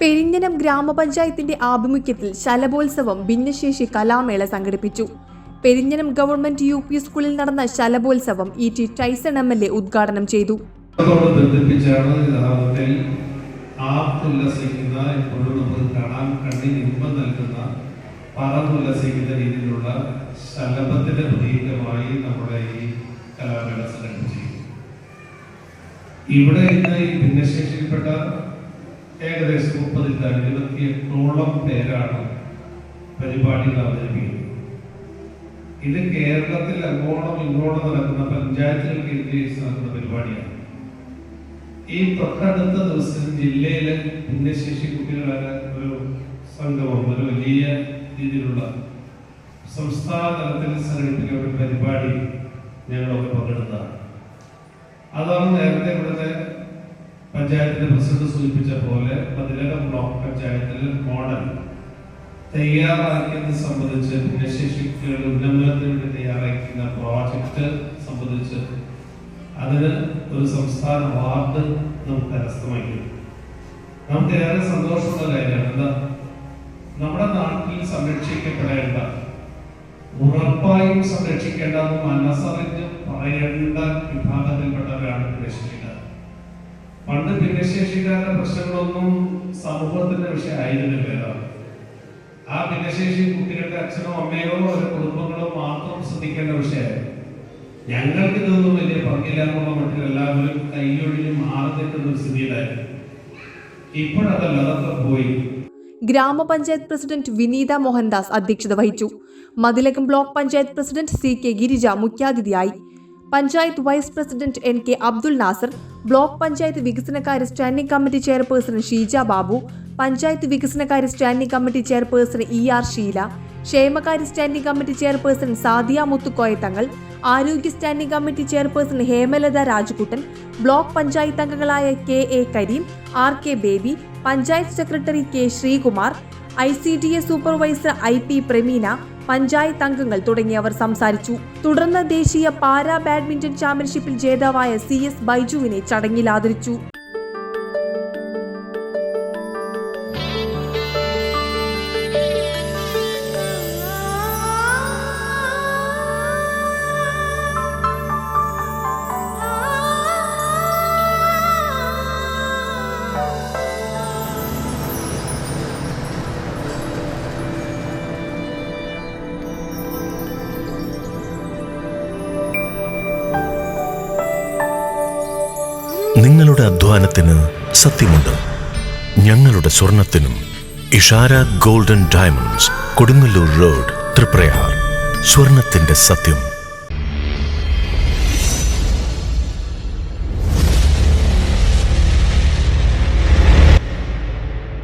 പെരിഞ്ഞനം ഗ്രാമപഞ്ചായത്തിന്റെ ആഭിമുഖ്യത്തിൽ ശലഭോത്സവം ഭിന്നശേഷി കലാമേള സംഘടിപ്പിച്ചു. പെരിഞ്ഞനം ഗവൺമെന്റ് UP സ്കൂളിൽ നടന്ന ശലഭോത്സവം ET ടൈസൺ MLA ഉദ്ഘാടനം ചെയ്തു. ഇവിടെ ഇന്ന് ഈ ഭിന്നശേഷിയിൽപ്പെട്ട ഏകദേശം 28ഓളം പേരാണ് പരിപാടികൾ അവതരിപ്പിക്കുന്നത്. ഇത് കേരളത്തിൽ അങ്ങോളം ഇങ്ങോളം നടക്കുന്ന പഞ്ചായത്തുകൾ കേന്ദ്രീകരിച്ച് നടക്കുന്ന പരിപാടിയാണ്. ഈ തൊട്ടടുത്ത ദിവസം ജില്ലയിലെ ഭിന്നശേഷി കുട്ടികളുടെ ഒരു സംഗമം, ഒരു വലിയ രീതിയിലുള്ള സംസ്ഥാന തലത്തിൽ സംഘടിപ്പിക്കുന്ന ഒരു പരിപാടി ഞങ്ങളൊക്കെ പങ്കെടുത്തതാണ്. അതാണ് നേരത്തെ ഇവിടുത്തെ പഞ്ചായത്തിന്റെ പ്രസിഡന്റ് സൂചിപ്പിച്ച പോലെ പതിലകം ബ്ലോക്ക് പഞ്ചായത്തിൽ മോഡൽ തയ്യാറാക്കിയത് സംബന്ധിച്ച് ഭിന്നശേഷികളുടെ ഉന്നമനത്തിന് വേണ്ടി തയ്യാറാക്കുന്ന പ്രോജക്റ്റ് സംബന്ധിച്ച് അതിന് ഒരു സംസ്ഥാന അവാർഡ് നമുക്ക് കരസ്ഥമാക്കി. നമുക്ക് ഏറെ സന്തോഷമുള്ള കാര്യമാണ്. എന്താ, നമ്മുടെ നാട്ടിൽ സംരക്ഷിക്കപ്പെടേണ്ട, ഉറപ്പായും സംരക്ഷിക്കേണ്ട, മനസ്സറിഞ്ഞ് പറയേണ്ട വിഭാഗത്തിൽപ്പെട്ടവരാണ് ഭിന്നശേഷിക്കാർ. പണ്ട് ഭിന്നശേഷിക്കാരുടെ പ്രശ്നങ്ങളൊന്നും സമൂഹത്തിന്റെ വിഷയമായിരുന്നില്ല. ആ ഭിന്നശേഷി കുട്ടികളുടെ അച്ഛനോ അമ്മയോ അവരുടെ കുടുംബങ്ങളോ മാത്രം ശ്രദ്ധിക്കേണ്ട വിഷയമായിരുന്നു. ഞങ്ങൾക്ക് ഇതൊന്നും വലിയ പങ്കില്ല എന്നുള്ള മട്ടിൽ എല്ലാവരും കൈയൊഴിഞ്ഞ് മാറി നിൽക്കുന്ന ഒരു സ്ഥിതിയിലായിരുന്നു. ഇപ്പോഴതല്ല, അതൊക്കെ പോയി. ഗ്രാമപഞ്ചായത്ത് പ്രസിഡന്റ് വിനീത മോഹൻദാസ് അധ്യക്ഷത വഹിച്ചു. Mathilakam block panchayat president CK Girija മുഖ്യാതിഥിയായി. Panchayat vice president NK Abdul Nasar, block panchayat വികസനകാര്യ standing committee chairperson Sheeja Babu, panchayat വികസനകാര്യ standing committee chairperson ER Sheela, ക്ഷേമകാര്യ standing committee chairperson Sadiya Muthukoya Thangal, ആരോഗ്യ standing committee chairperson Hemalatha Rajukuttan, block panchayat അംഗങ്ങളായ KA Kareem, RK Baby, panchayat secretary K Sreekumar, ICDA supervisor IP Prameena, panchayat അംഗങ്ങൾ തുടങ്ങിയവർ സംസാരിച്ചു. തുടർന്ന് ദേശീയ പാരാ ബാഡ്മിന്റൺ ചാമ്പ്യൻഷിപ്പിൽ ജേതാവായ CS ബൈജുവിനെ ചടങ്ങിൽ ആദരിച്ചു. നിങ്ങളുടെ അധ്വാനത്തിന് സത്യമുണ്ട്. ഞങ്ങളുടെ സ്വർണത്തിനും. Ishara golden diamonds, Kodungallur road, Thriprayar. സ്വർണത്തിന്റെ സത്യം.